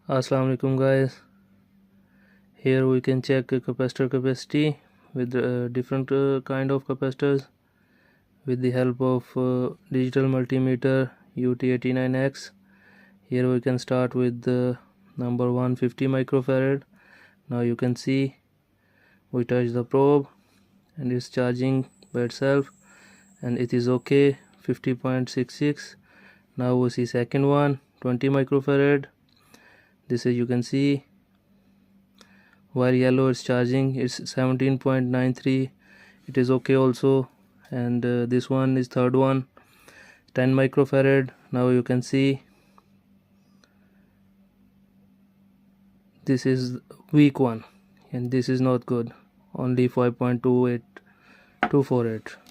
Assalamu alaikum guys. Here we can check capacitor capacity with different kind of capacitors with the help of digital multimeter UT89X. Here we can start with the number 150 microfarad. Now you can see we touch the probe and it's charging by itself and it is okay, 50.66. Now we see second one, 20 microfarad. This is, you can see, while yellow is charging, it's 17.93. it is okay also. And this one is third one, 10 microfarad. Now you can see this is weak one and this is not good, only 5.28 248.